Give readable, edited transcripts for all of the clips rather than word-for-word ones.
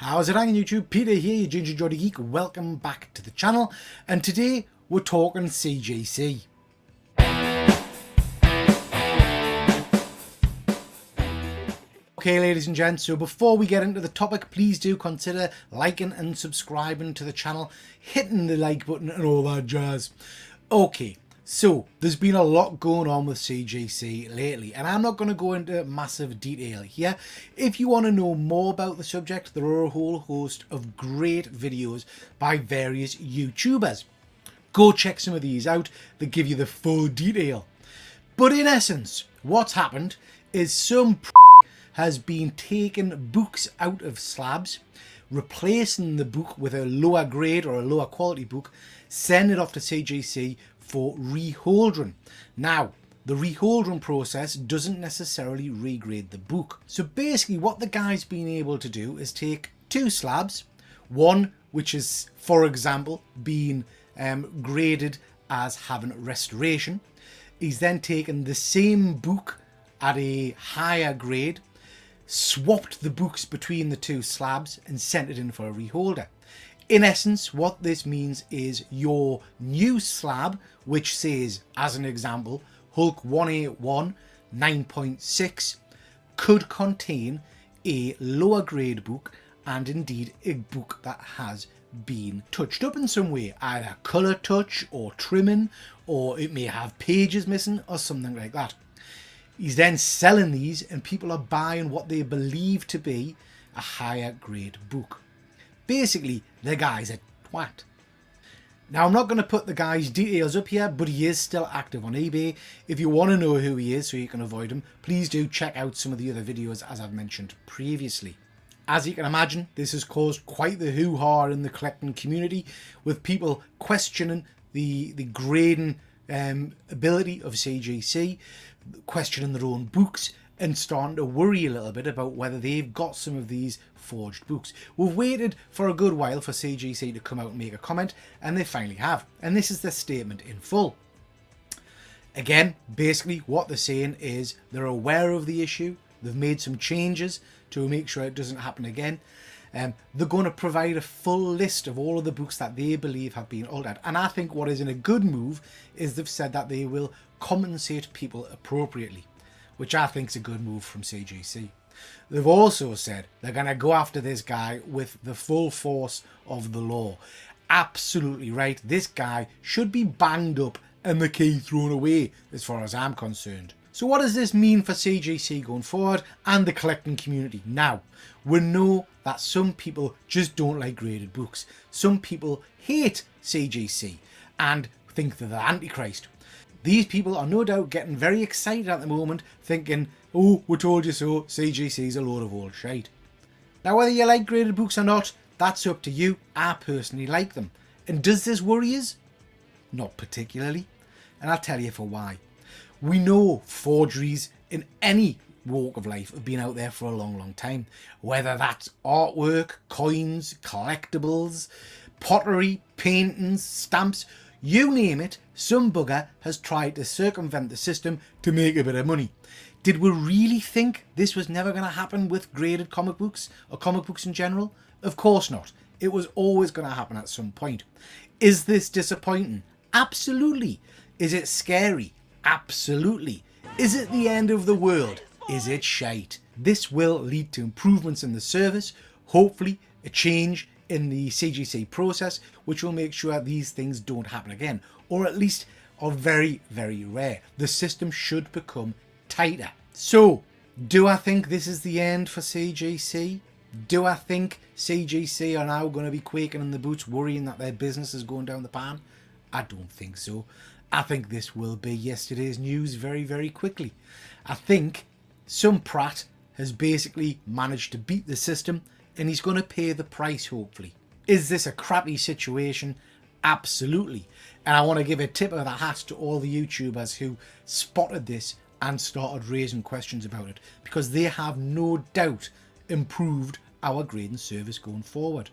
How's it hanging, YouTube? Peter here, your Ginger Jolly Geek. Welcome back to the channel. And today we're talking CGC. Okay, ladies and gents, so before we get into the topic, please do consider liking and subscribing to the channel, hitting the like button and all that jazz. Okay, so there's been a lot going on with CGC lately, and I'm not going to go into massive detail here. If you want to know more about the subject, there are a whole host of great videos by various YouTubers. Go check some of these out that give you the full detail. But in essence, what's happened is some has been taking books out of slabs, replacing the book with a lower grade or a lower quality book, send it off to CGC for reholdering. Now, the reholdering process doesn't necessarily regrade the book. So basically what the guy's been able to do is take two slabs, one which is, for example, being graded as having restoration. He's then taken the same book at a higher grade, swapped the books between the two slabs and sent it in for a reholder. In essence, what this means is your new slab, which says, as an example, Hulk 181 9.6, could contain a lower grade book and indeed a book that has been touched up in some way, either colour touch or trimming, or it may have pages missing or something like that. He's then selling these and people are buying what they believe to be a higher grade book. Basically, the guy's a twat. Now, I'm not going to put the guy's details up here, but he is still active on eBay. If you want to know who he is so you can avoid him, please do check out some of the other videos as I've mentioned previously. As you can imagine, this has caused quite the hoo-ha in the collecting community, with people questioning the grading ability of CGC, questioning their own books, and starting to worry a little bit about whether they've got some of these forged books. We've waited for a good while for CGC to come out and make a comment, and they finally have. And this is their statement in full. Again, basically what they're saying is they're aware of the issue, they've made some changes to make sure it doesn't happen again. They're going to provide a full list of all of the books that they believe have been altered. And I think what is in a good move is they've said that they will compensate people appropriately, which I think is a good move from CGC. They've also said they're going to go after this guy with the full force of the law. Absolutely right. This guy should be banged up and the key thrown away as far as I'm concerned. So what does this mean for CGC going forward and the collecting community? Now, we know that some people just don't like graded books. Some people hate CGC and think they're the Antichrist. These people are no doubt getting very excited at the moment, thinking, oh, we told you so, CGC's a load of old shite. Now, whether you like graded books or not, that's up to you. I personally like them. And does this worry us? Not particularly. And I'll tell you for why. We know forgeries in any walk of life have been out there for a long time. Whether that's artwork, coins, collectibles, pottery, paintings, stamps, you name it, some bugger has tried to circumvent the system to make a bit of money. Did we really think this was never going to happen with graded comic books or comic books in general? Of course not. It was always going to happen at some point. Is this disappointing? Absolutely. Is it scary? Absolutely. Is it the end of the world? Is it shite? This will lead to improvements in the service, hopefully a change in the CGC process, which will make sure these things don't happen again, or at least are very, very rare. The system should become tighter. So, do I think this is the end for CGC? Do I think CGC are now going to be quaking in the boots, worrying that their business is going down the pan? I don't think so. I think this will be yesterday's news very, very quickly. I think some prat has basically managed to beat the system and he's going to pay the price, hopefully. Is this a crappy situation? Absolutely. And I want to give a tip of the hat to all the YouTubers who spotted this and started raising questions about it, because they have no doubt improved our grading service going forward.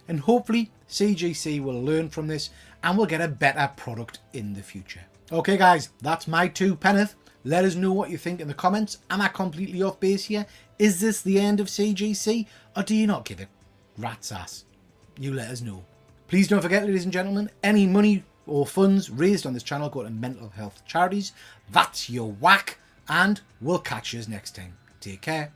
And hopefully CGC will learn from this and we'll get a better product in the future. Okay guys, that's my 2 penneth. Let us know what you think in the comments. Am I completely off base here? Is this the end of CGC or do you not give it rat's ass. You let us know. Please don't forget, ladies and gentlemen, any money or funds raised on this channel go to mental health charities. That's your whack, and we'll catch you next time. Take care.